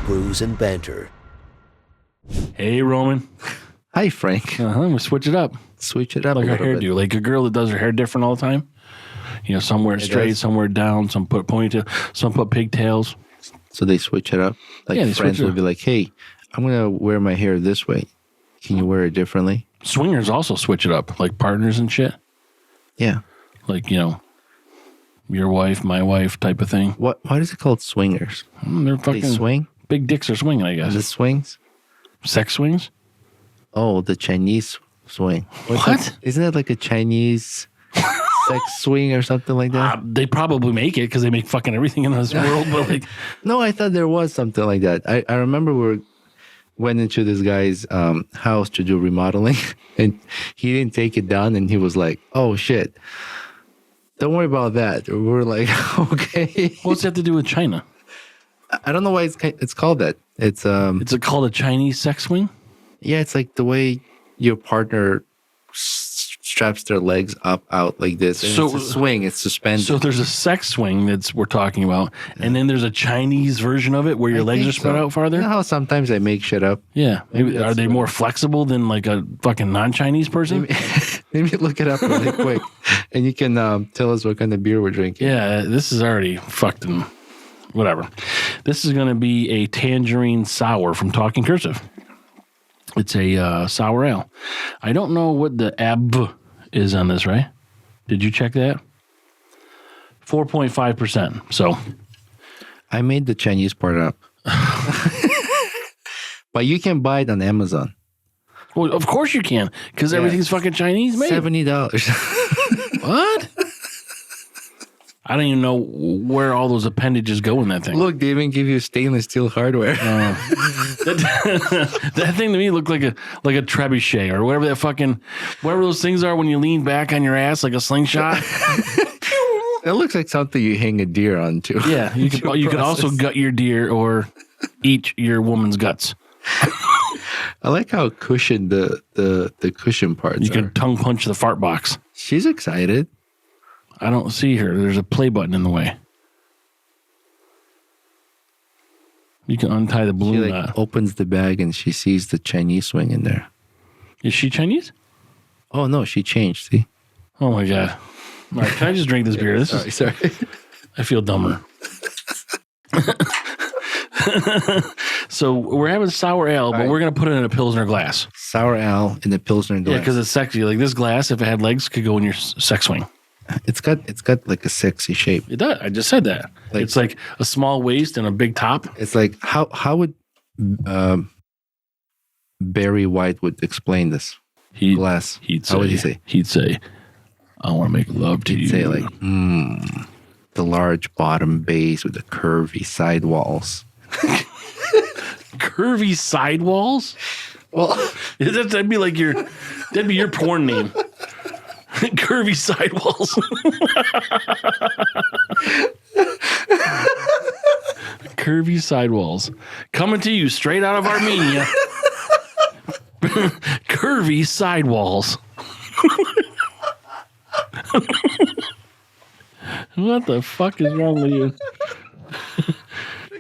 Brews and Banter. Hey, Roman. Hi, Frank. We switch it up. Switch it up Like a her little bit. hairdo. Like a girl that does her hair different all the time. You know, some wear it straight, does. some wear it down, some put ponytail, some put pigtails. So they switch it up. Like Yeah, they friends switch it will up. be like, hey, I'm going to wear my hair this way. Can you wear it differently? Swingers also switch it up, like partners and shit. Yeah. Like, you know, your wife, my wife type of thing. Why is it called swingers? They're They fucking swing? big dicks are swinging, I guess. The swings? Sex swings? Oh, the Chinese swing. What? Isn't that like a Chinese sex swing or something like that? They probably make it because they make fucking everything in this world. But like, No, I thought there was something like that. I remember we went into this guy's house to do remodeling, and he didn't take it down, and he was like, "Oh shit, don't worry about that." We're like, "Okay." what's that have to do with China? I don't know why it's called that. It's It's called a Chinese sex swing? yeah, it's like the way your partner straps their legs up out like this. And So- it's a swing. It's suspended. So there's a sex swing we're talking about, and then there's a Chinese version of it where your I legs think are spread so. out farther. You know how sometimes I make shit up? Yeah, maybe that's are they what- more flexible than like a fucking non-Chinese person? Maybe look it up really quick, and you can tell us what kind of beer we're drinking. Yeah, this is already fucked and whatever. This is going to be a tangerine sour from Talking Cursive. It's a sour ale. I don't know what the AB is on this, right? Did you check that? 4.5%. So I made the Chinese part up. But you can buy it on Amazon. well, of course you can, because everything's fucking Chinese made. $70. What? I don't even know where all those appendages go in that thing. Look, they even give you stainless steel hardware. That thing to me looked like a trebuchet or whatever those things are when you lean back on your ass like a slingshot. It looks like something you hang a deer on too. Yeah, you could also gut your deer or eat your woman's guts. I like how cushioned the cushion parts You are. can tongue punch the fart box. She's excited. I don't see her. There's a play button in the way. You can untie the She balloon like knot. opens the bag and she sees the Chinese swing in there. Is she Chinese? Oh no, she changed. See? Oh my god! All right, can I just drink this beer? Sorry. I feel dumber. So we're having sour ale, but right. we're gonna put it in a Pilsner glass. Sour ale in the Pilsner glass. Yeah, because it's sexy. Like this glass, if it had legs, could go in your sex swing. it's got like a sexy shape. It does. I just said that. Like- It's like a small waist and a big top. It's like how would Barry White would explain this glass? He'd say, How would he say? He'd say, "I want to make love to you." He'd say like, the large bottom base with the curvy side walls. curvy sidewalls. Well, That'd be your porn name. Curvy sidewalls. Curvy sidewalls. Coming to you straight out of Armenia. Curvy sidewalls. What the fuck is wrong with you?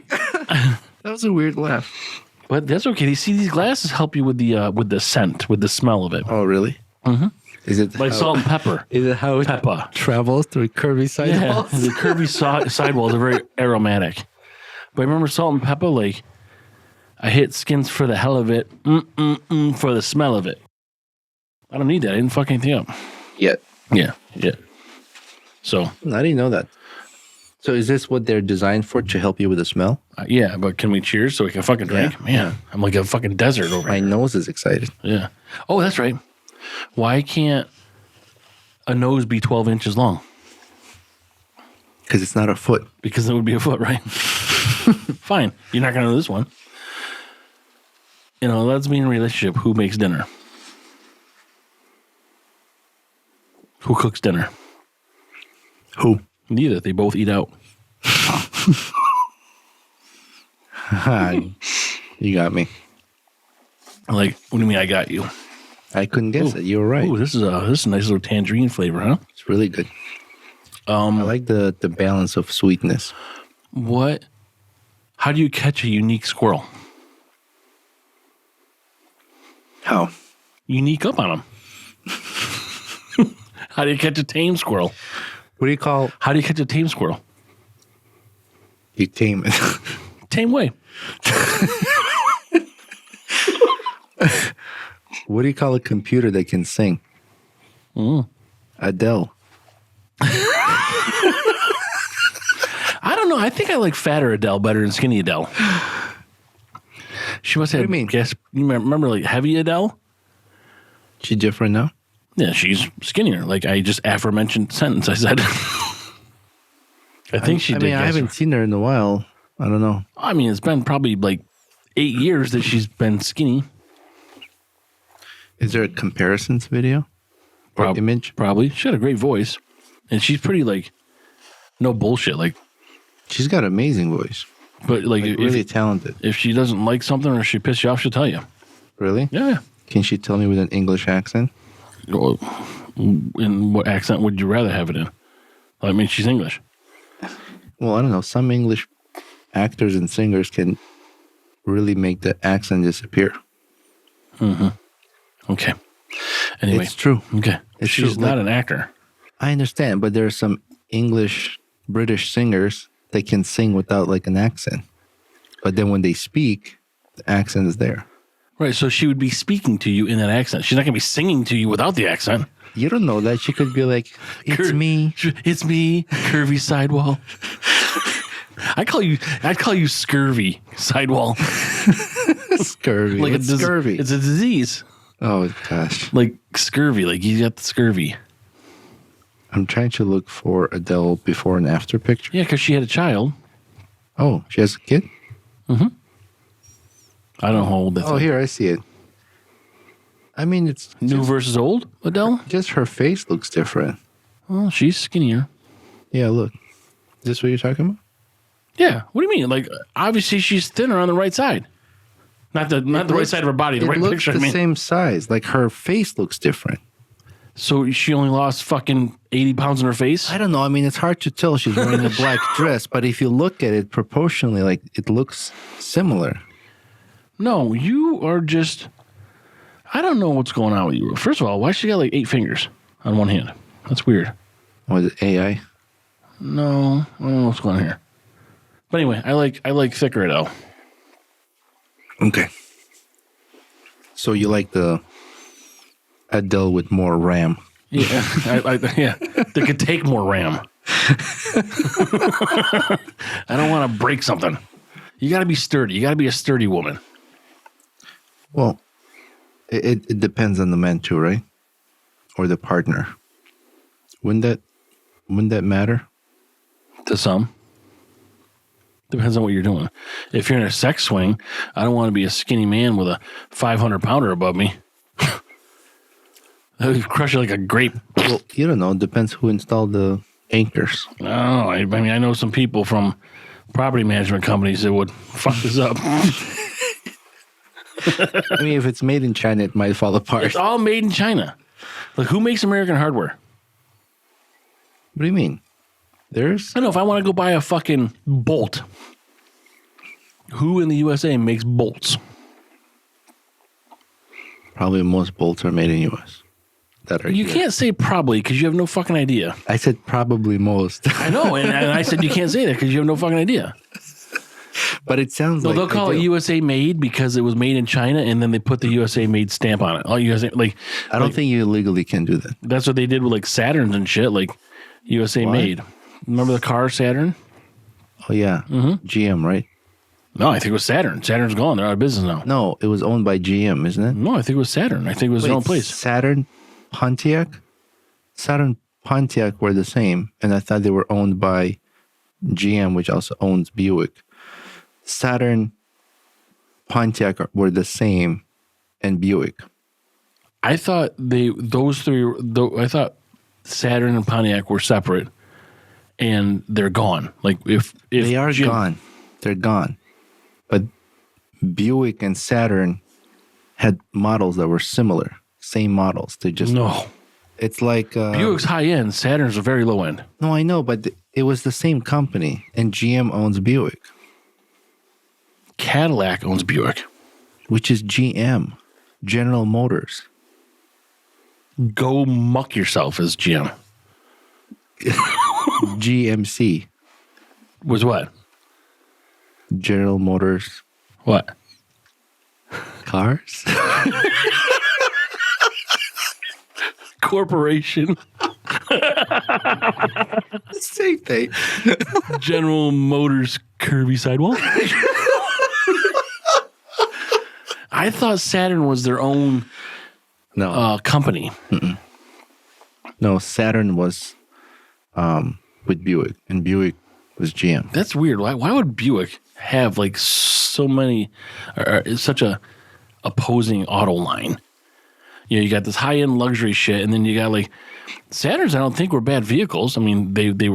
that was a weird laugh. But that's okay. You see, these glasses help you with the scent, with the smell of it. Oh, really? Mm-hmm. Is it Like salt and pepper. Is it how it Pepper. travels through curvy side Yeah, walls? the curvy sidewalls are very aromatic. But remember salt and pepper? Like, I hit skins for the hell of it, for the smell of it. I don't need that. I didn't fuck anything up. Yeah. Yeah. So, I didn't know that. So is this what they're designed for, to help you with the smell? yeah, but can we cheers so we can fucking drink? Yeah. Man, I'm like a fucking desert over My here. nose is excited. Yeah. Oh, that's right. Why can't a nose be 12 inches long? Because it's not a foot. Because it would be a foot, right? Fine. You're not going to know this one. You know, let's be in a relationship. Who makes dinner? Who cooks dinner? Who? Neither. They both eat out. You got me. Like, what do you mean I got you? I couldn't guess it. You were right. Ooh, this is a nice little tangerine flavor, huh? It's really good. I like the balance of sweetness. What? How do you catch a unique squirrel? How? You sneak up on them. How do you catch a tame squirrel? What do you call? How do you catch a tame squirrel? You tame it. Tame way. What do you call a computer that can sing? Adele. I don't know. I think I like fatter Adele better than skinny Adele. She must have. What do you mean? Guess you remember like heavy Adele? She different now? Yeah, she's skinnier. Like I just aforementioned sentence I said. I think she did. I haven't seen her in a while. I don't know. I mean, it's been probably like 8 years that she's been skinny. Is there a comparisons video or image? Probably. She had a great voice, and she's pretty like no bullshit. Like she's got an amazing voice, but like really talented. If she doesn't like something or she pisses you off, she'll tell you. Really? Yeah. Can she tell me with an English accent? Well, in what accent would you rather have it in? I mean, she's English. Well, I don't know. Some English actors and singers can really make the accent disappear. Mm-hmm. Okay. Anyway. It's true. Okay. She's true. not an actor. I understand, but there are some English, British singers that can sing without like an accent. But then when they speak, the accent is there. Right. So she would be speaking to you in that accent. She's not going to be singing to you without the accent. You don't know that. She could be like, it's me. It's me, curvy sidewall. I'd call you scurvy sidewall. Scurvy. Like What's scurvy? It's a disease. Oh, gosh. Like scurvy. Like you got the scurvy. I'm trying to look for Adele before and after picture. Yeah, because she had a child. Oh, she has a kid? Mm-hmm. I don't know how old that's. Oh, here, I see it. I mean, it's new versus old Adele. Just her face looks different. Well, she's skinnier. Yeah, look. Is this what you're talking about? Yeah. What do you mean? Like, obviously, she's thinner on the right side. Not the right side of her body. The right picture. It looks the same size. Like her face looks different. So she only lost fucking 80 pounds in her face? I don't know. I mean, it's hard to tell. She's wearing a black dress, but if you look at it proportionally, like it looks similar. No, you are just. I don't know what's going on with you. First of all, why she got like 8 fingers on one hand? That's weird. Was it AI? No, I don't know what's going on here. But anyway, I like thicker Adele. Okay. So you like the Adele with more RAM? Yeah, yeah. They could take more RAM. I don't want to break something. You got to be sturdy. You got to be a sturdy woman. Well, it depends on the man too, right? Or the partner. Wouldn't that matter? To some. Depends on what you're doing. If you're in a sex swing, I don't want to be a skinny man with a 500-pounder above me. That would crush you like a grape. Well, you don't know. It depends who installed the anchors. No, I mean, I know some people from property management companies that would fuck this up. I mean, if it's made in China, it might fall apart. It's all made in China. Like, who makes American hardware? What do you mean? I don't know. If I want to go buy a fucking bolt, who in the USA makes bolts? Probably most bolts are made in U.S. You can't say probably because you have no fucking idea. I said probably most. I know, and I said you can't say that because you have no fucking idea. But it sounds like they'll call it USA made because it was made in China, and then they put the USA made stamp on it. All USA, like I don't think you legally can do that. That's what they did with like Saturns and shit, like USA made. Remember the car Saturn? Oh yeah, GM, right? No, I think it was Saturn. Saturn's gone; they're out of business now. No, it was owned by GM, isn't it? No, I think it was Saturn. I think it was their own place. Saturn, Pontiac were the same, and I thought they were owned by GM, which also owns Buick. Saturn, Pontiac were the same, and Buick. I thought those three. I thought Saturn and Pontiac were separate, and they're gone. Like if they are gone, they're gone. But Buick and Saturn had models that were similar, same models. They just no. It's like Buick's high end, Saturn's a very low end. No, I know, but it was the same company, and GM owns Buick. Cadillac owns Buick. which is GM, General Motors. Go muck yourself as GM. GMC, Was what? General Motors What? cars. Corporation. Same thing. General Motors curvy sidewall. I thought Saturn was their own No, company. no. Saturn was with Buick, and Buick was GM. That's weird. Why would Buick have like so many, such a opposing auto line? You know, you got this high end luxury shit, and then you got like Saturns. I don't think were bad vehicles. I mean, they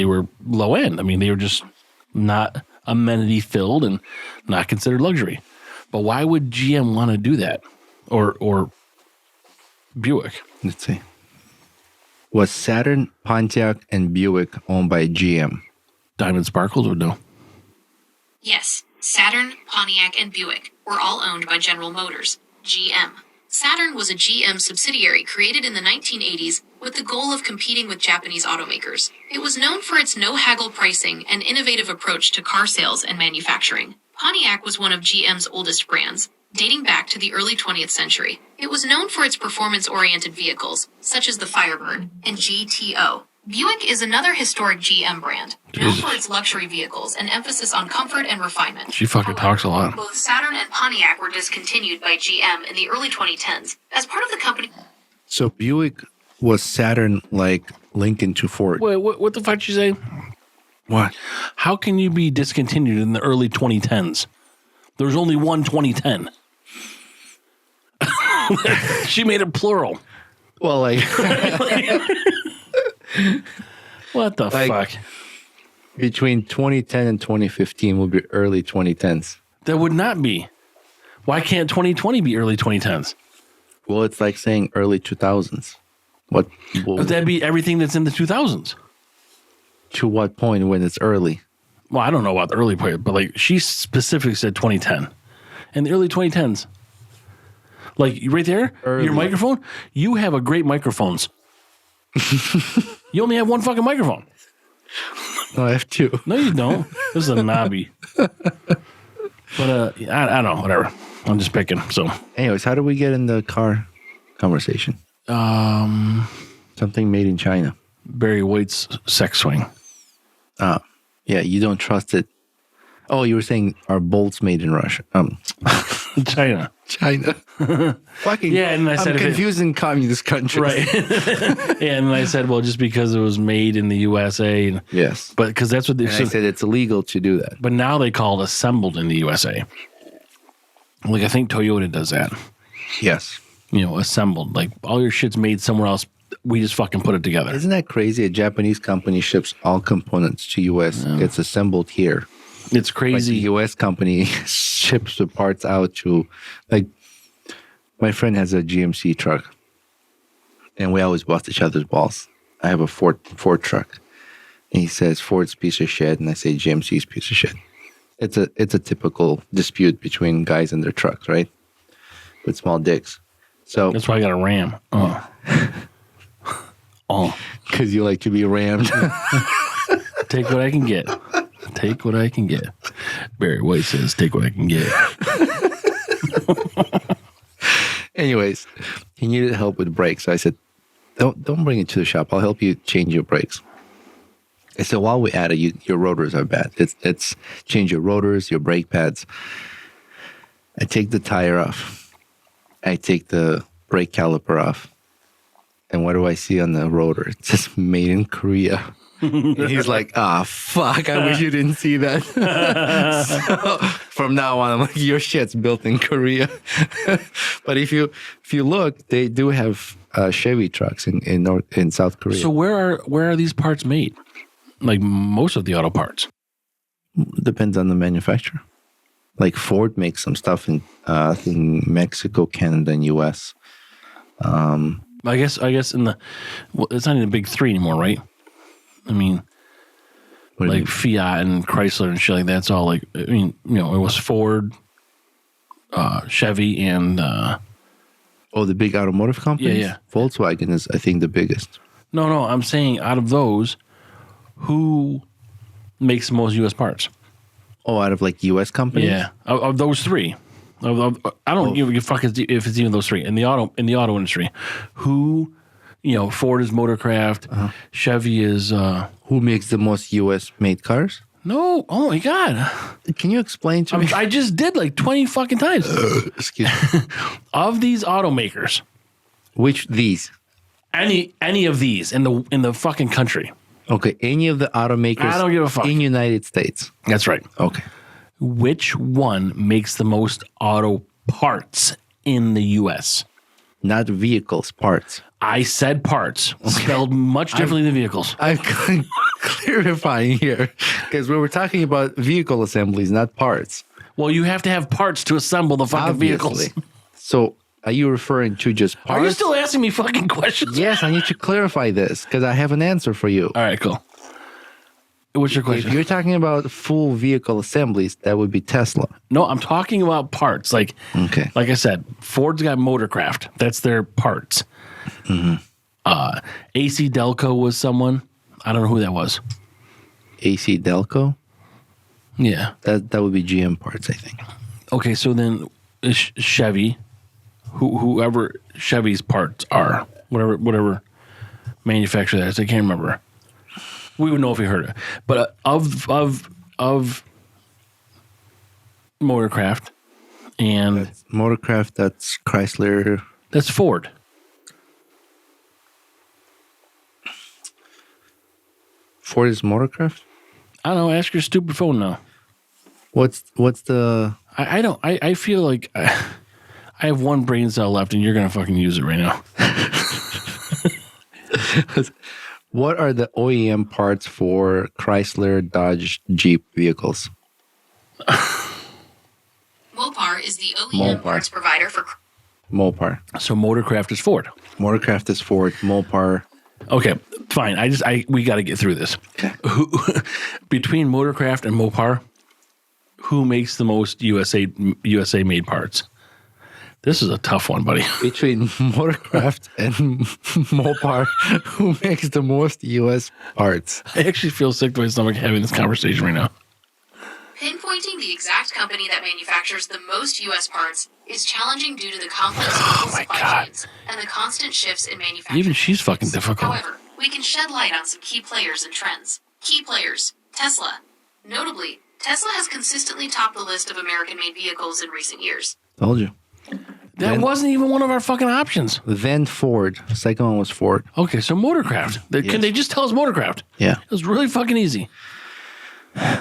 were low end. I mean, they were just not amenity filled and not considered luxury. But why would GM want to do that, or Buick? Let's see. Was Saturn, Pontiac, and Buick owned by GM? Diamond Sparkles would know. Yes, Saturn, Pontiac, and Buick were all owned by General Motors, GM. Saturn was a GM subsidiary created in the 1980s with the goal of competing with Japanese automakers. It was known for its no-haggle pricing and innovative approach to car sales and manufacturing. Pontiac was one of GM's oldest brands, dating back to the early 20th century. It was known for its performance-oriented vehicles, such as the Firebird and GTO. Buick is another historic GM brand, known for its luxury vehicles and emphasis on comfort and refinement. She fucking talks a lot. Both Saturn and Pontiac were discontinued by GM in the early 2010s as part of the company. So Buick was Saturn like Lincoln to Ford. Wait, what the fuck did you say? What? How can you be discontinued in the early 2010s? There's only one 2010. She made it plural. Well, like What the Like- fuck? between 2010 and 2015 will be early 2010s. That would not be. Why can't 2020 be early 2010s? Well, it's like saying early 2000s. What? Would that be everything that's in the 2000s? To what point when it's early? Well, I don't know about the early part, but like she specifically said 2010. And the early 2010s. Like right there, Early. your microphone, you have a great microphones. You only have one fucking microphone. No, I have two. No, you don't. This is a knobby. But I don't know, whatever. I'm just picking. So Anyways, how do we get in the car conversation? Something made in China. Barry White's sex swing. Yeah, you don't trust it. Oh, you were saying are bolts made in Russia? China. China. Fucking Yeah, and I said I'm if it- confusing communist countries. Right. Yeah, and I said, well, just because it was made in the USA. And, Yes. but because that's what they And I said it's illegal to do that. But now they call it assembled in the USA. Like I think Toyota does that. Yes. You know, assembled. Like all your shit's made somewhere else. We just fucking put it together. Isn't that crazy? A Japanese company ships all components to US. It's assembled here. It's Like crazy. the US company ships the parts out to, like, my friend has a GMC truck, and we always bust each other's balls. I have a Ford truck, and he says Ford's piece of shit, and I say GMC's piece of shit. It's a typical dispute between guys and their trucks, right? With small dicks. So That's why I got a Ram. Oh, because you like to be rammed. take what I can get. Take what I can get. Barry White says, take what I can get. Anyways, he needed help with brakes. So I said, don't bring it to the shop. I'll help you change your brakes. I said, while we're at it, your rotors are bad. It's change your rotors, your brake pads. I take the tire off. I take the brake caliper off. And what do I see on the rotor? It says made in Korea. And he's like, fuck, I wish you didn't see that. So from now on, I'm like, your shit's built in Korea. But if you look, they do have Chevy trucks in South Korea. So where are these parts made? Like most of the auto parts. Depends on the manufacturer. Like Ford makes some stuff in Mexico, Canada, and US. I guess in the it's not in the big three anymore, right? I mean, What do you like Fiat and Chrysler and shit like that. That's all like, I mean, it was Ford, Chevy, and the big automotive companies? Yeah. Volkswagen is, I think, the biggest. no, I'm saying out of those, who makes the most U.S. parts? Oh, out of like U.S. companies? Yeah, of those three. I don't give a fuck if it's even those three in the auto industry. Who, Ford is Motorcraft, Chevy is. Who makes the most U.S. made cars? No, oh my god! Can you explain to me? I just did like 20 fucking times. Excuse me. Of these automakers, Which these? any of these in the fucking country. Okay, any of the automakers I don't give a fuck. in United States. That's right. Okay. Which one makes the most auto parts in the U.S.? Not vehicles, parts. I said parts, spelled much differently than vehicles. I'm clarifying here because we were talking about vehicle assemblies, not parts. Well, you have to have parts to assemble the fucking vehicles. Obviously. So are you referring to just parts? Are you still asking me fucking questions? Yes, I need to clarify this because I have an answer for you. All right, cool. What's your question? If you're talking about full vehicle assemblies, that would be Tesla. No, I'm talking about parts. Like I said, Ford's got Motorcraft. That's their parts. Mm-hmm. AC Delco was someone. I don't know who that was. AC Delco? Yeah. That would be GM parts, I think. Okay, so then Chevy, whoever Chevy's parts are, whatever manufacturer that is, I can't remember. We would know if we heard it. But of Motorcraft and That's Motorcraft, that's Chrysler. that's Ford. Ford is Motorcraft? I don't know. Ask your stupid phone now. What's the... I don't. I feel like I have one brain cell left, and you're gonna fucking use it right now. What are the OEM parts for Chrysler, Dodge, Jeep vehicles? Mopar is the OEM parts provider for. Mopar. So Motorcraft is Ford. Motorcraft is Ford. Mopar. Okay, fine. We got to get through this. Okay. Between Motorcraft and Mopar, who makes the most USA made parts? This is a tough one, buddy. Between Motorcraft and Mopar, who makes the most U.S. parts? I actually feel sick to my stomach having this conversation right now. Pinpointing the exact company that manufactures the most U.S. parts is challenging due to the complex global supply chains and the constant shifts in manufacturing. Even she's fucking difficult. However, we can shed light on some key players and trends. Key players, Tesla. Notably, Tesla has consistently topped the list of American-made vehicles in recent years. Told you. That wasn't even one of our fucking options. Then Ford. The second one was Ford. Okay, so Motorcraft. Can they just tell us Motorcraft? Yeah. It was really fucking easy.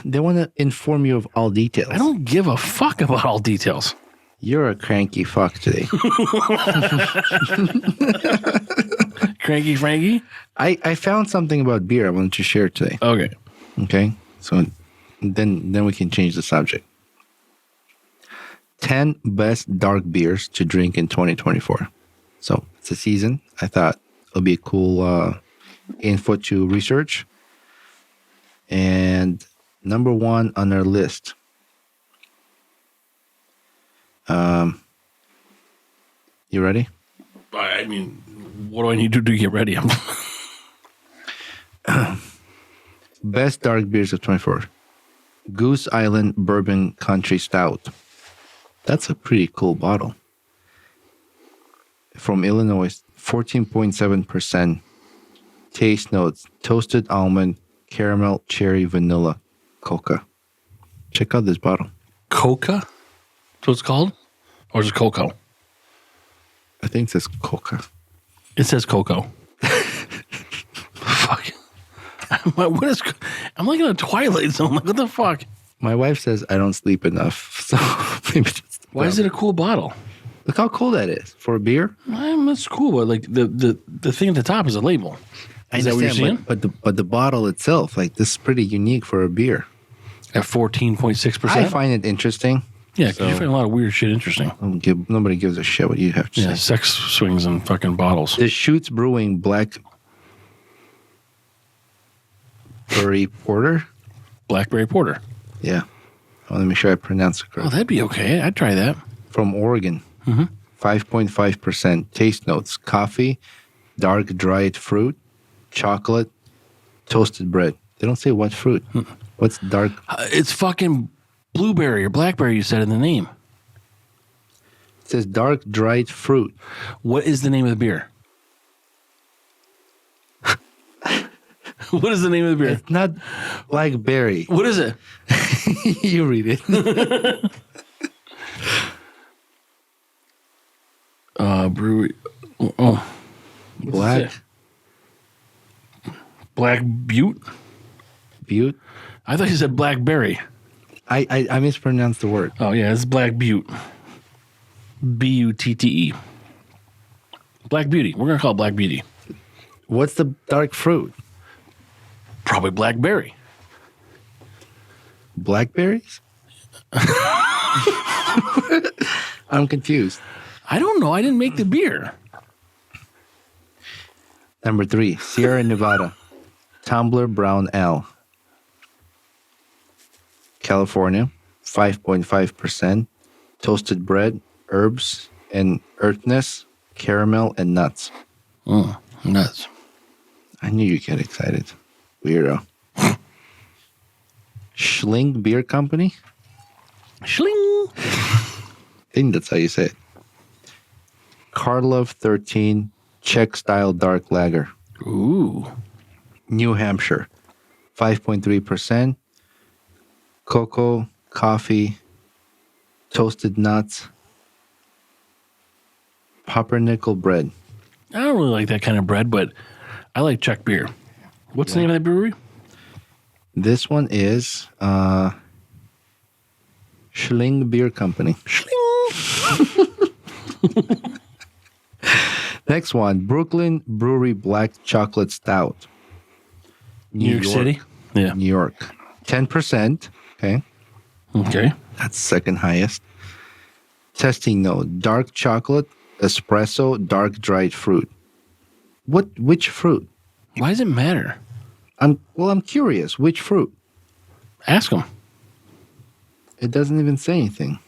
They want to inform you of all details. I don't give a fuck about all details. You're a cranky fuck today. Cranky Frankie? I found something about beer I wanted to share today. Okay. Okay. So then we can change the subject. 10 best dark beers to drink in 2024. So it's a season. I thought it'll be a cool info to research. And number one on our list. You ready? I mean, what do I need to do to get ready? Best dark beers of 24. Goose Island Bourbon Country Stout. That's a pretty cool bottle. From Illinois, 14.7%. Taste notes: toasted almond, caramel, cherry, vanilla, coca. Check out this bottle. Coca? That's what it's called? Or is it cocoa? I think it says coca. It says cocoa. Fuck. What is? I'm like in a Twilight Zone. Like, what the fuck? My wife says I don't sleep enough, so maybe that's the Why is it a cool bottle? Look how cool that is for a beer. That's cool, but like the thing at the top is a label. Is that what you're seeing? But the bottle itself, like, this is pretty unique for a beer. At 14.6%. I find it interesting. Yeah, because you find a lot of weird shit interesting. Nobody gives a shit what you have to say. Sex swings and fucking bottles. The Shoots Brewing Black Berry Porter. blackberry porter. Yeah. I want to make sure I pronounce it Oh, correctly. that'd be okay. I'd try that. From Oregon. 5.5%. Taste notes: coffee, dark dried fruit, chocolate, toasted bread. They don't say what fruit. What's dark? It's fucking blueberry or blackberry, you said in the name. It says dark dried fruit. What is the name of the beer? What is the name of the beer? It's not blackberry. What is it? You read it. Brewery. Oh. Black Black Butte? Butte. I thought you said blackberry. I mispronounced the word. Oh, yeah, it's Black Butte. Butte. Black Beauty. We're going to call it Black Beauty. What's the dark fruit? Probably blackberry. Blackberries? I'm confused. I don't know. I didn't make the beer. Number 3, Sierra Nevada. Tumbler Brown Ale. California, 5.5%. Toasted bread, herbs, and earthness, caramel, and nuts. Nuts. I knew you'd get excited. Weirdo. Schling Beer Company. Schling. I think that's how you say it. Karlov 13 Czech style dark lager. Ooh. New Hampshire, 5.3%. Cocoa, coffee, toasted nuts, pumpernickel bread. I don't really like that kind of bread, but I like Czech beer. What's the name of that brewery? This one is Schling Beer Company. Next one, Brooklyn Brewery Black Chocolate Stout. New York City? Yeah. New York. 10%. Okay. Okay. That's second highest. Testing note, dark chocolate, espresso, dark dried fruit. Which fruit? Why does it matter? I'm curious. Which fruit? Ask them. It doesn't even say anything.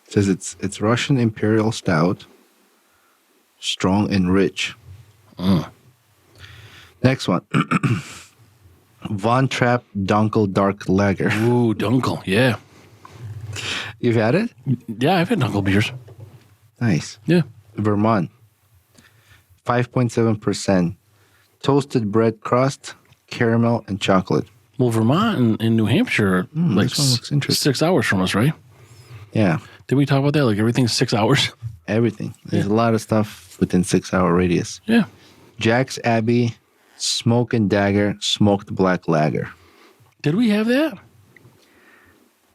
It says it's Russian Imperial Stout, strong and rich. Next one. Von Trapp Dunkel Dark Lager. Ooh, Dunkel. Yeah. You've had it? Yeah, I've had Dunkel beers. Nice. Yeah. Vermont. 5.7%. Toasted bread crust, caramel, and chocolate. Well, Vermont and New Hampshire are like this one looks interesting. 6 hours from us, right? Yeah. Did we talk about that? Like everything's 6 hours? Everything. There's a lot of stuff within 6 hour radius. Yeah. Jack's Abbey Smoke and Dagger Smoked Black Lager. Did we have that?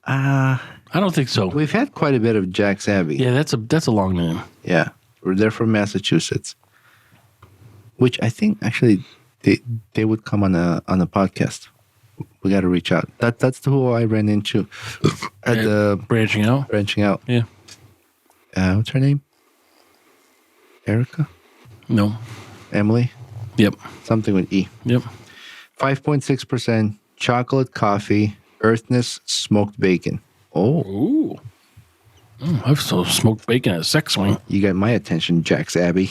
I don't think so. We've had quite a bit of Jack's Abbey. Yeah, that's a long name. Yeah. They're from Massachusetts. Which I think actually they would come on a podcast. We got to reach out. That's who I ran into at the branching out. Yeah. What's her name? Erica? No. Emily? Yep. Something with E. Yep. 5.6% chocolate, coffee, earthness, smoked bacon. Oh, Ooh. I've still smoked bacon at a sex swing. you got my attention, Jack's Abbey.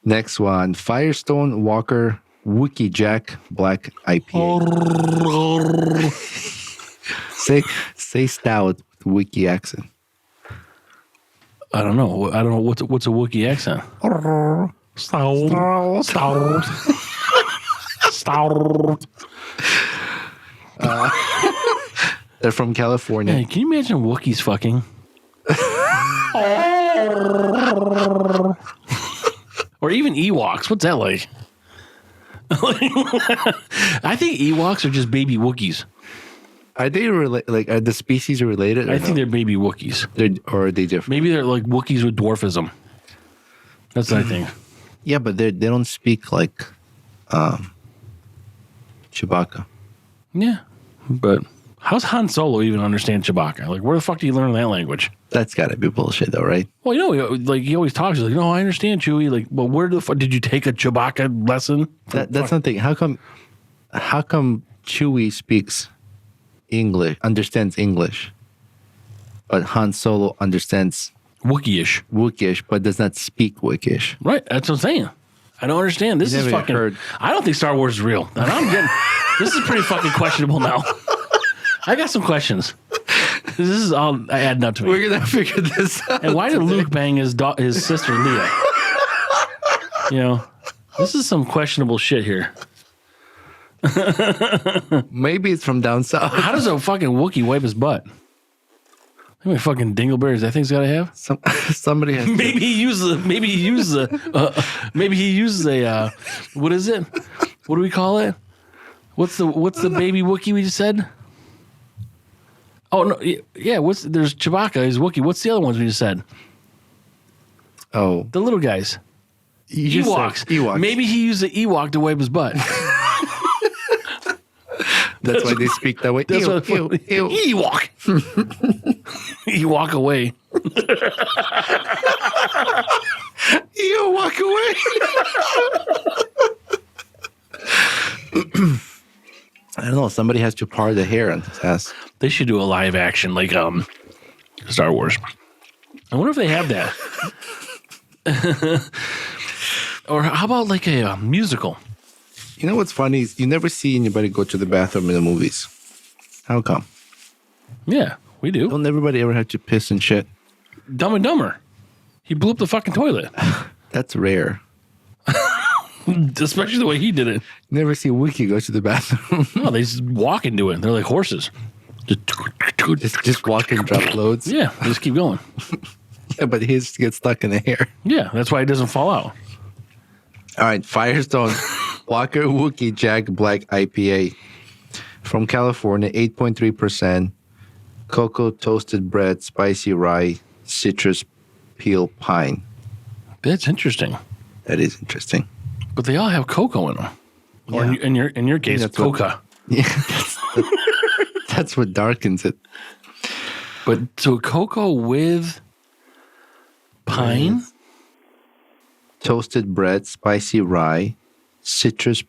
Next one, Firestone Walker Wookiee Jack Black IPA. say stout with Wookiee accent. I don't know. What's a Wookiee accent? Stout. They're from California. Hey, can you imagine Wookiees fucking? Or even Ewoks. What's that like? I think Ewoks are just baby Wookiees. Are they are the species related? I think they're baby Wookiees. Or are they different? Maybe they're like Wookiees with dwarfism. That's what I think. Yeah, but they don't speak like Chewbacca. Yeah. But How's Han Solo even understand Chewbacca? Like, where the fuck do you learn that language? That's got to be bullshit, though, right? Well, like he always talks like, no, I understand Chewie. Like, well, where the fuck did you take a Chewbacca lesson? That's something. How come Chewie speaks English, understands English, but Han Solo understands Wookiee-ish, but does not speak Wookiee-ish? Right, that's what I'm saying. I don't understand. This is fucking. I don't think Star Wars is real. And I'm getting. This is pretty fucking questionable now. I got some questions. This is all adding up to me. We're gonna figure this out. And why did Luke bang his sister Leia? This is some questionable shit here. Maybe it's from down south. How does a fucking Wookiee wipe his butt? How many fucking dingleberries that thing's got to have? Somebody has. Maybe he uses a. What is it? What do we call it? What's the baby Wookiee we just said? Oh no, yeah. There's Chewbacca, there's Wookiee. What's the other ones we just said? Oh, the little guys. Ewoks. Maybe he used the Ewok to wipe his butt. That's why they speak that way. That's Ewok. You walk away. You walk away. I don't know. Somebody has to part the hair on his ass. They should do a live action like Star Wars. I wonder if they have that. Or how about like a musical? You know what's funny is you never see anybody go to the bathroom in the movies. How come? Yeah, we do. Don't everybody ever have to piss and shit? Dumb and Dumber. He blew up the fucking toilet. That's rare. Especially the way he did it. You never see Wookiee go to the bathroom. No, they just walk into it. They're like horses. Just walk and drop loads. Yeah, just keep going. Yeah, but his gets stuck in the hair. Yeah, that's why it doesn't fall out. All right, Firestone Walker Wookiee Jack Black IPA from California, 8.3%. Cocoa, toasted bread, spicy rye, citrus, peel, pine. That's interesting. That is interesting. But they all have cocoa in them. Yeah. Or in your case, coca. Yeah, that's what darkens it. But so cocoa with pine? Toasted bread, spicy rye, citrus,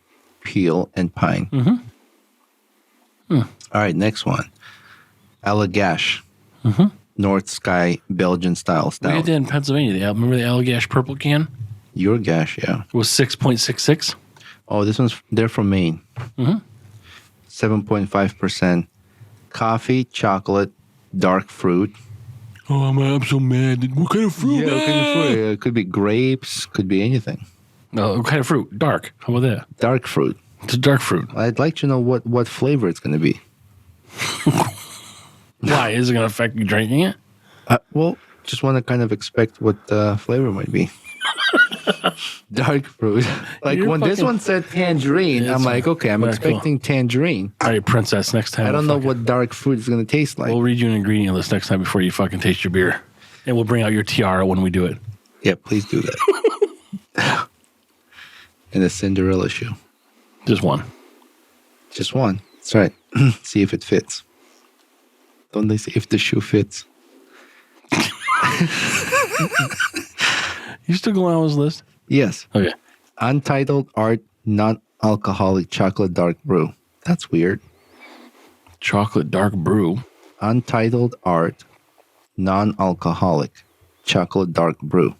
peel, and pine. Mm-hmm. All right, next one. Allagash. North Sky Belgian style stout. We had that in Pennsylvania. Remember the Allagash purple can? Your gash, yeah. It was 6.66. Oh, they're from Maine. 7.5%. Coffee, chocolate, dark fruit. Oh, I'm so mad. What kind of fruit? Yeah, what kind of fruit? It could be grapes, could be anything. No, what kind of fruit? Dark. How about that? Dark fruit. It's a dark fruit. I'd like to know what flavor it's going to be. Why? Is it going to affect you drinking it? Well, just want to kind of expect what the flavor might be. Dark fruit. Like this one said tangerine, I'm like, okay, I'm expecting tangerine. All right, princess, next time. I don't know what dark fruit is going to taste like. We'll read you an ingredient list next time before you fucking taste your beer. And we'll bring out your tiara when we do it. Yeah, please do that. And a Cinderella shoe. Just one. Just one. That's right. See if it fits. Don't they say if the shoe fits? You still going on this list? Yes. Okay. Untitled Art Non-Alcoholic Chocolate Dark Brew. That's weird. Chocolate dark brew. Untitled Art Non-Alcoholic Chocolate Dark Brew.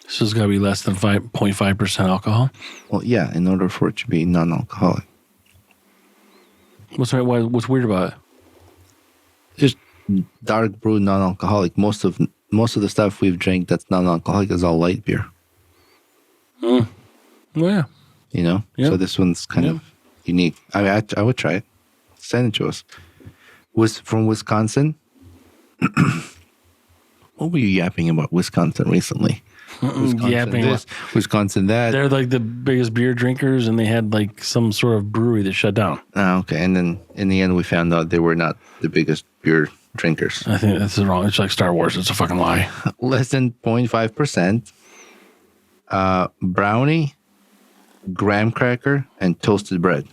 This has got to be less than 5.5% alcohol? Well, yeah, in order for it to be non-alcoholic. What's weird about it? Just dark brew, non-alcoholic. Most of the stuff we've drank that's non-alcoholic is all light beer. Well, yeah. You know? Yep. So this one's kind of unique. I mean, I would try it. Send it to us. Was from Wisconsin. What were you yapping about Wisconsin recently? Yapping this, Wisconsin that. They're like the biggest beer drinkers, and they had like some sort of brewery that shut down. Oh, okay. And then in the end, we found out they were not the biggest beer drinkers. I think that's wrong. It's like Star Wars. It's a fucking lie. Less than 0.5%. Brownie, graham cracker, and toasted bread.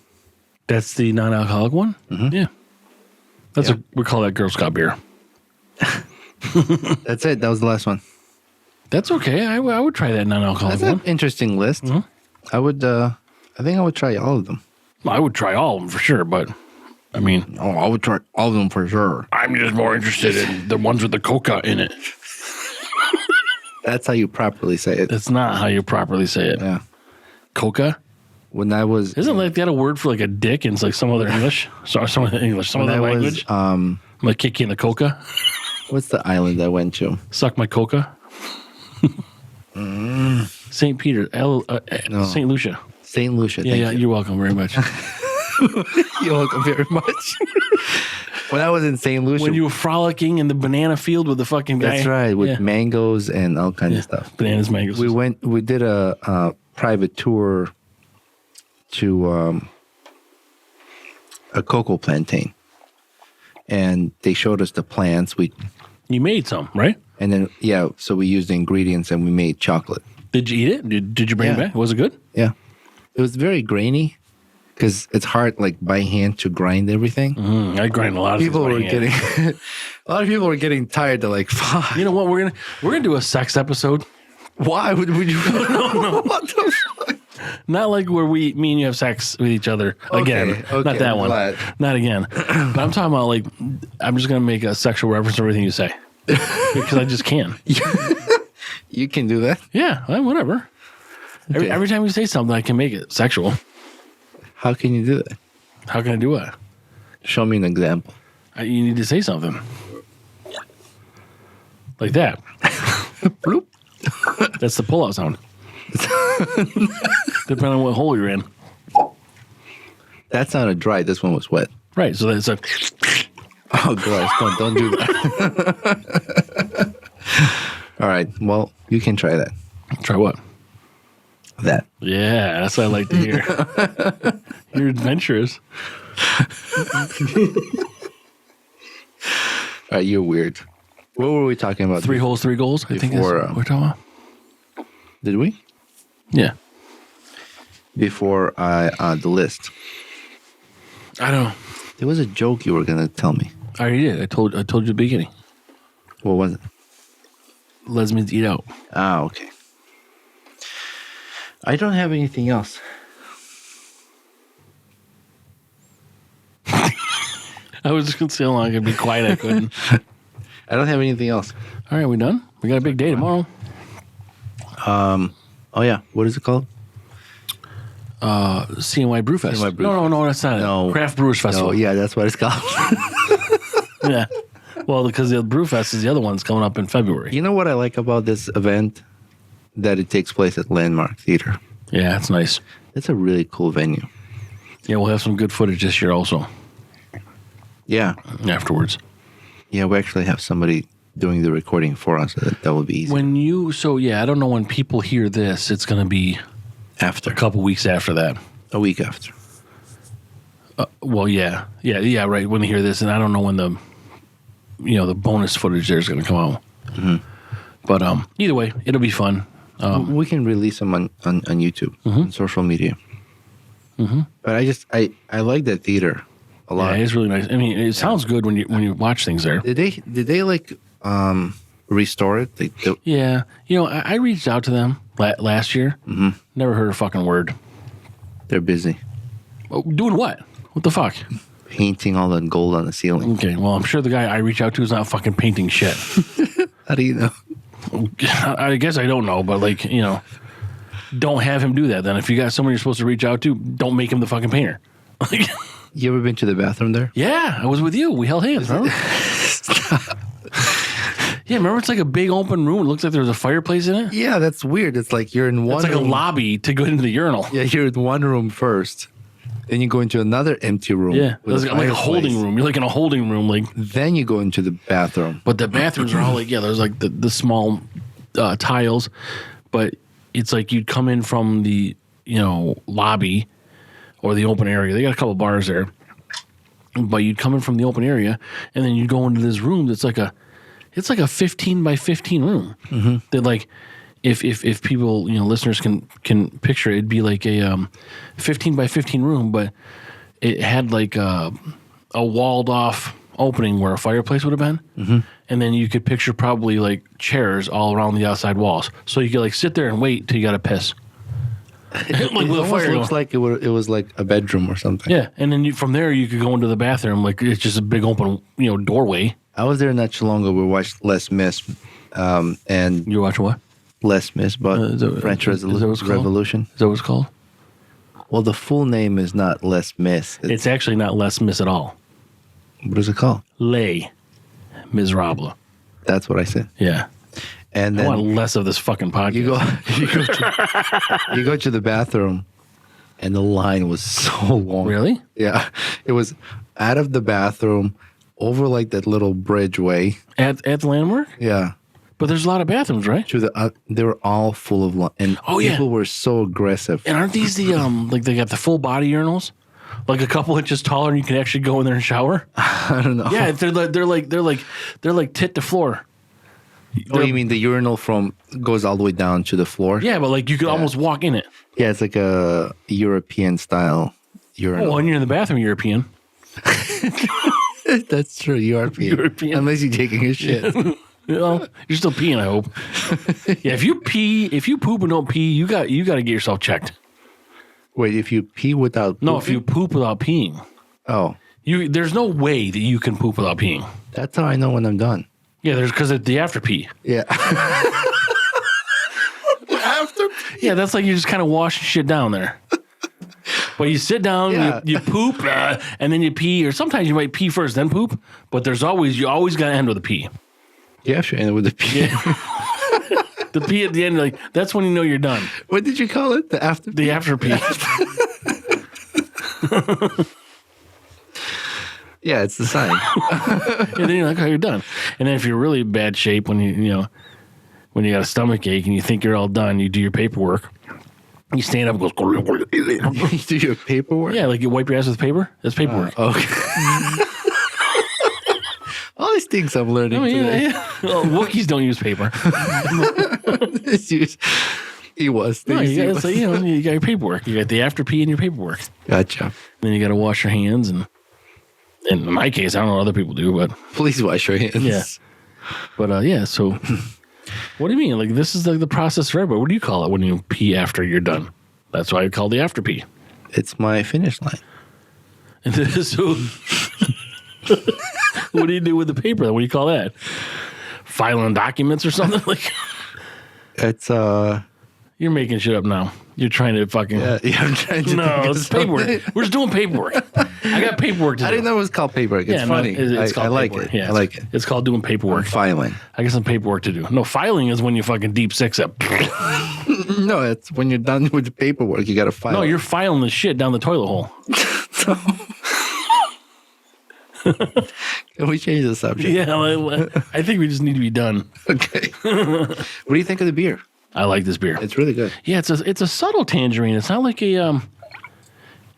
That's the non-alcoholic one? Mm-hmm. Yeah. We call that Girl Scout beer. That's it. That was the last one. That's okay. I would try that non-alcoholic That's one. an interesting list. Mhm. I would. I think I would try all of them. Well, I would try all of them for sure, but I mean, Oh, I would try all of them for sure. I'm just more interested in the ones with the coca in it. That's how you properly say it. That's not how you properly say it. Yeah. Coca? When I was Isn't like that a word for like a dick in like some other English? Sorry, some other English, some when other I language. was I'm like kick you in the coca. what's the island I went to? Suck my coca. St. Peter, No. St. Lucia. St. Lucia. Yeah, thank yeah, you. you're welcome very much. You're welcome very much. When I was in St. Lucia, When you were frolicking in the banana field with the fucking guy. that's right, with Yeah. mangoes and all kinds of stuff. Bananas, mangoes. We did a private tour to a cocoa plantain, and they showed us the plants. You made some, right? And then so we used the ingredients and we made chocolate. Did you eat it? Did you bring it Yeah. back? Was it good? Yeah, it was very grainy because it's hard, like by hand, to grind everything. I grind a lot of People things by were hand. getting a lot of people were getting tired. They're like, "Fuck, You know what? We're gonna do a sex episode. why would you?" No. What the fuck? Not like where me and you have sex with each other again. Okay, Not that I'm one. glad. Not again. But I'm talking about like I'm just gonna make a sexual reference to everything you say because I just can. You can do that. Yeah, whatever. Okay. Every time you say something, I can make it sexual. How can you do that? How can I do it? Show me an example. You need to say something like that. Bloop. That's the pull-out sound. Depending on what hole you're in. That sounded dry. This one was wet. Right. So that's a. Oh, gross. Don't do that. All right. Well, you can try that. Try what? That. Yeah, that's what I like to hear. You're adventurous. All right. You're weird. What were we talking about? 3 holes, 3 goals. I think is Before, what we're talking about. Did we? Yeah. Before the list. I don't know. There was a joke you were going to tell me. I already did. I told you at the beginning. What was it? Lesbians eat out. Ah, okay. I don't have anything else. I was just going to say how long I could be quiet. I couldn't. I don't have anything else. All right, we done? We got a big day tomorrow. Oh, yeah. What is it called? CNY Brew Fest. CNY Brew No, that's not No. it. Craft Brewers Festival. Oh, yeah. That's what it's called. Yeah. Well, because the Brew Fest is the other one's coming up in February. You know what I like about this event? That it takes place at Landmark Theater. Yeah, that's nice. It's a really cool venue. Yeah, we'll have some good footage this year also Yeah. afterwards. Yeah, we actually have somebody doing the recording for us. That will be easy. I don't know when people hear this, it's going to be After. a couple weeks after that. A week after. Well, yeah, right. When they hear this, and I don't know when the bonus footage there is going to come out. Mm-hmm. But either way, it'll be fun. We can release them on YouTube, on social media. Mm-hmm. But I like that theater a lot. Yeah, it's really nice. I mean, it sounds good when you watch things there. Did they like restore it? Yeah, I reached out to them last year. Mm-hmm. Never heard a fucking word. They're busy Oh, doing what? What the fuck? painting all the gold on the ceiling. Okay, well, I'm sure the guy I reach out to is not fucking painting shit. How do you know? I guess I don't know, but don't have him do that then. If you got someone you're supposed to reach out to, don't make him the fucking painter. You ever been to the bathroom there? Yeah, I was with you. We held hands, remember? Yeah, remember it's like a big open room. It looks like there's a fireplace in it. Yeah, that's weird. It's like you're in one It's like room. a lobby to go into the urinal. Yeah, you're in one room first. Then you go into another empty room. Yeah, with it's like a holding fireplace. room. You're like in a holding room, Then you go into the bathroom. but the bathrooms are all there's like the small tiles, but it's like you'd come in from the lobby or the open area. They got a couple bars there, but you'd come in from the open area and then you'd go into this room that's like a 15 by 15 room. Mm-hmm. That if people listeners can picture it, it'd be like a 15 by 15 room, but it had like a walled off opening where a fireplace would have been, and then you could picture probably like chairs all around the outside walls, so you could like sit there and wait till you got to piss. It with a almost fire looks going. like it was like a bedroom or something. Yeah, and then from there you could go into the bathroom, like it's just a big open, doorway. I was there not too long ago. We watched Les Mis, and You watch what? Les Mis, but Is that what it's called? Revolution. Is that what it's called? Well, the full name is not Les Mis. It's actually not Les Mis at all. What is it called? Les Miserables. That's what I said. Yeah. And I then want less of this fucking podcast. you go to the bathroom, and the line was so long. Really? Yeah, it was out of the bathroom, over like that little bridgeway. At the landmark? Yeah, But there's a lot of bathrooms, right? to the they were all full of and Oh, yeah. people were so aggressive. And aren't these the like they got the full body urinals? Like a couple inches taller, and you can actually go in there and shower. I don't know. Yeah, they're like tit to floor. Oh, you mean the urinal goes all the way down to the floor? Yeah, but like you could almost walk in it. Yeah, it's like a European style urinal. Oh, when you're in the bathroom, European. That's true, European. European. Unless you're taking a shit. Well, you're still peeing, I hope. Yeah, if you poop and don't pee, you got to get yourself checked. Wait, if you pee without No, pooping? if you poop without peeing, Oh, there's no way that you can poop without peeing. that's how I know when I'm done. Yeah, because it's the after pee. Yeah. After Yeah, that's like you're just kind of washing shit down there. But you sit down, Yeah. you poop, and then you pee, or sometimes you might pee first, then poop. But you always got to end with a pee. Yeah, sure. And with the pee. The pee at the end, like that's when you know you're done. What did you call it? The after The after pee. Yeah, it's the sign. And then you're like, oh, you're done. And then if you're really bad shape, when when you got a stomach ache and you think you're all done, you do your paperwork. You stand up and goes. You do your paperwork? Yeah, like you wipe your ass with paper. That's paperwork. Okay. All these things I'm learning Oh, today. yeah. Well, Wookiees don't use paper. He was. No, you got your paperwork. You got the after pee and your paperwork. Gotcha. Then you got to wash your hands, and in my case, I don't know what other people do, but Please wash your hands. yeah. But yeah, so what do you mean? Like this is like the process for everybody. What do you call it when you pee after you're done? That's why I call the after pee. It's my finish line. And then, so what do you do with the paper? What do you call that? Filing documents or something? Like It's you're making shit up now. You're trying to fucking yeah, I'm trying to no, think of it's paperwork. something. We're just doing paperwork. I got paperwork to do. I didn't know it was called paperwork. It's funny. It's called I like paperwork. it. Yeah, I like it. It's called doing paperwork. Filing. I got some paperwork to do. No, filing is when you fucking deep six up. No, it's when you're done with the paperwork, you got to file. No, you're filing the shit down the toilet hole. Can we change the subject? Yeah, I think we just need to be done. Okay. What do you think of the beer? I like this beer. It's really good. Yeah, it's a subtle tangerine. It's not like a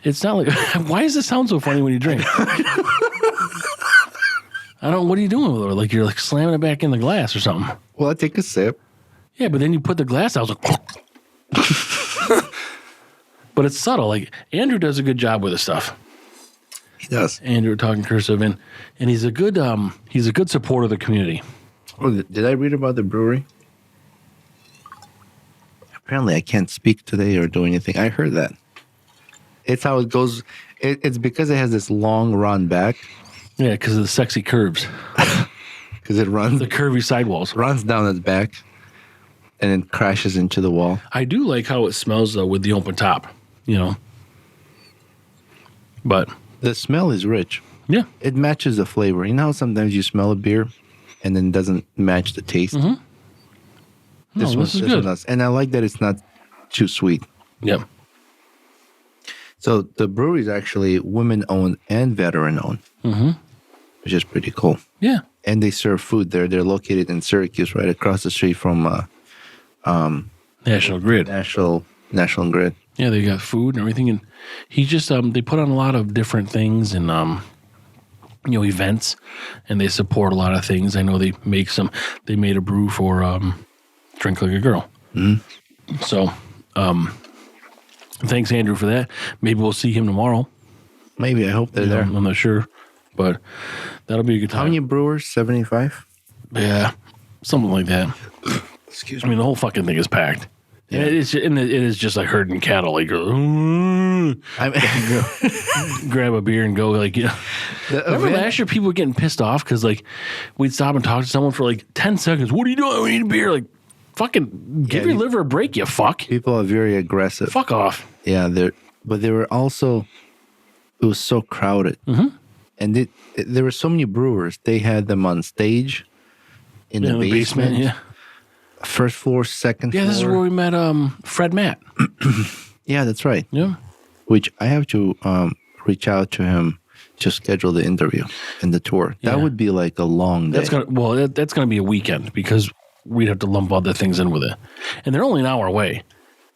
It's not like. Why does it sound so funny when you drink? I don't. What are you doing with it? Like you're like slamming it back in the glass or something. Well, I take a sip. Yeah, but then you put the glass out. Like, but it's subtle. Like Andrew does a good job with this stuff. He does. Andrew talking cursive, and he's a good supporter of the community. Oh, did I read about the brewery? Apparently, I can't speak today or do anything. I heard that. It's how it goes. It's because it has this long run back. Yeah, because of the sexy curves, Because it runs the curvy sidewalls. runs down its back, and then crashes into the wall. I do like how it smells though with the open top. You know, but The smell is rich. yeah, It matches the flavor. You know how sometimes you smell a beer, and then it doesn't match the taste. Mm-hmm. No, this is good. one does. And I like that it's not too sweet. yeah. So the brewery is actually women-owned and veteran-owned, which is pretty cool. Yeah. And they serve food there. They're located in Syracuse, right across the street from National Grid. National Grid. Yeah, they got food and everything, and he just they put on a lot of different things and events, and they support a lot of things. I know they made a brew for Drink Like a Girl. Mm-hmm. So thanks Andrew for that. Maybe we'll see him tomorrow. Maybe. I hope they're there. I'm not sure, But that'll be a good time. How many brewers? 75? Yeah, something like that. Excuse I mean, the whole fucking thing is packed. Yeah. And it is just like herding cattle. Like, grab a beer and go. Like, remember last year people were getting pissed off because like we'd stop and talk to someone for like 10 seconds. What are you doing? We need a beer. Like, fucking give your liver a break, you fuck. People are very aggressive. Fuck off. Yeah, but they were also, it was so crowded. Mm-hmm. And there were so many brewers. They had them on stage in the basement. Yeah. First floor, second floor. Yeah, this is where we met Fred Matt. Yeah, that's right. Yeah. Which I have to reach out to him to schedule the interview and the tour. Yeah. That would be like a long day. That's gonna be a weekend because we'd have to lump other things in with it. And they're only an hour away.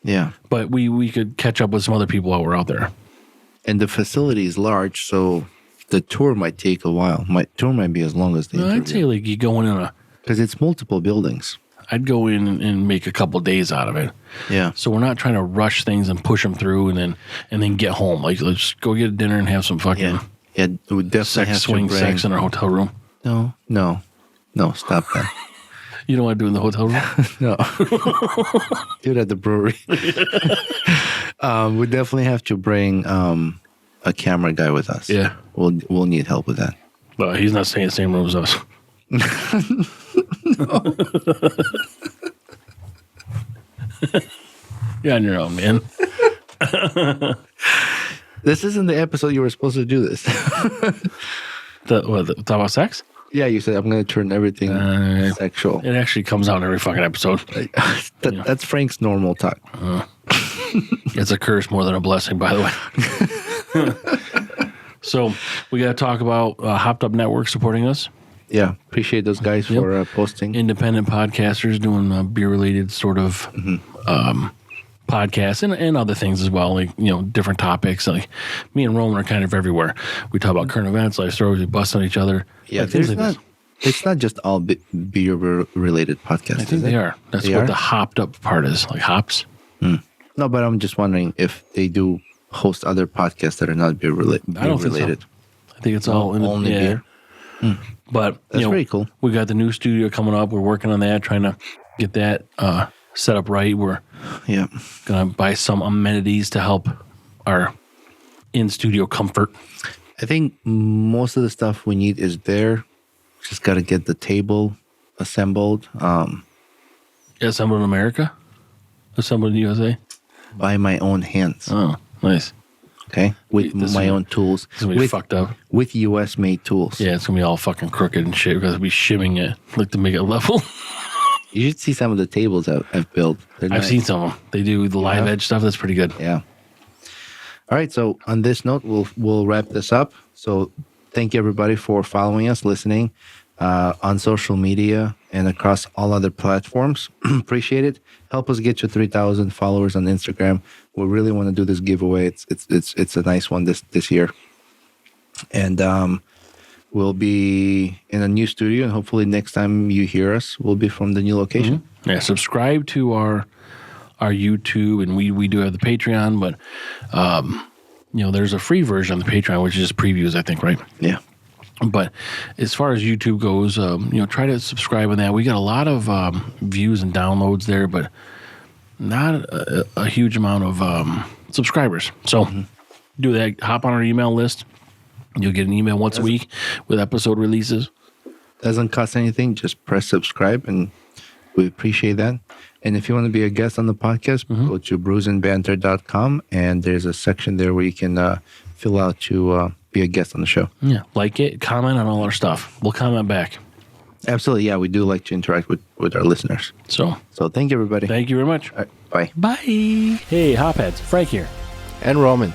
Yeah. But we could catch up with some other people while we're out there. And the facility is large, so the tour might take a while. My tour might be as long as the interview. I'd say like you go in because it's multiple buildings. I'd go in and make a couple days out of it. Yeah. So we're not trying to rush things and push them through and then get home. Like, let's go get a dinner and have some fucking Yeah, we definitely have to bring... sex in our hotel room. No, stop that. You don't want to do it in the hotel room? No. Do it at the brewery. We definitely have to bring a camera guy with us. Yeah. We'll need help with that. Well, he's not staying in the same room as us. You're on your own, man. This isn't the episode you were supposed to do this. Talk about sex? Yeah, you said I'm going to turn everything sexual. It actually comes out in every fucking episode. That's Frank's normal talk. It's a curse more than a blessing, by the way. So we got to talk about Hopped Up Network supporting us. Yeah, appreciate those guys for posting. Independent podcasters doing beer-related sort of podcasts and other things as well, like, different topics. Like me and Roman are kind of everywhere. We talk about current events, life stories, we bust on each other. Yeah, it's not just all beer-related podcasts. I think they are. That's what the hopped up part is, like hops. No, but I'm just wondering if they do host other podcasts that are not beer-related. I don't think so. I think it's all only beer. But that's pretty cool. We got the new studio coming up. We're working on that, trying to get that set up right. We're gonna buy some amenities to help our in-studio comfort. I think most of the stuff we need is there. Just got to get the table assembled. Assembled in America? Assembled in the USA? By my own hands. Oh, nice. Okay, with my own tools. It's going to be fucked up. With US-made tools. Yeah, it's going to be all fucking crooked and shit because we'll be shimming it like to make it level. You should see some of the tables I've built. I've seen some of them. They do the live edge stuff. That's pretty good. Yeah. All right, so on this note, we'll wrap this up. So thank you, everybody, for following us, listening on social media and across all other platforms. Appreciate it. Help us get to 3,000 followers on Instagram. We really want to do this giveaway. It's a nice one this year. And we'll be in a new studio, and hopefully next time you hear us, we'll be from the new location. Mm-hmm. Yeah, subscribe to our YouTube, and we do have the Patreon, but there's a free version on the Patreon, which is just previews, I think, right? Yeah. But as far as YouTube goes, try to subscribe on that. We got a lot of views and downloads there, but not a huge amount of subscribers. So do that. Hop on our email list. You'll get an email once a week with episode releases. Doesn't cost anything. Just press subscribe, and we appreciate that. And if you want to be a guest on the podcast, go to BrewsNBanter.com, and there's a section there where you can fill out to be a guest on the show. Yeah, like it, comment on all our stuff. We'll comment back. Absolutely, yeah. We do like to interact with our listeners. So thank you, everybody. Thank you very much. All right, bye. Bye. Hey, Hopheads. Frank here. And Roman.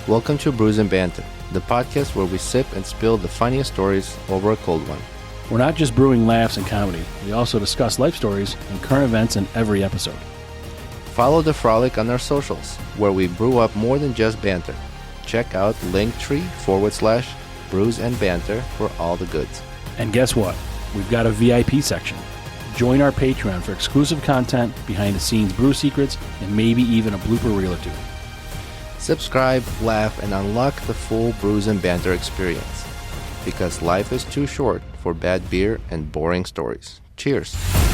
Welcome to Brews and Banter, the podcast where we sip and spill the funniest stories over a cold one. We're not just brewing laughs and comedy. We also discuss life stories and current events in every episode. Follow the frolic on our socials, where we brew up more than just banter. Check out linktr.ee/BrewsNBanter for all the goods. And guess what? We've got a VIP section. Join our Patreon for exclusive content, behind-the-scenes brew secrets, and maybe even a blooper reel or two. Subscribe, laugh, and unlock the full Brews and Banter experience. because life is too short for bad beer and boring stories. Cheers.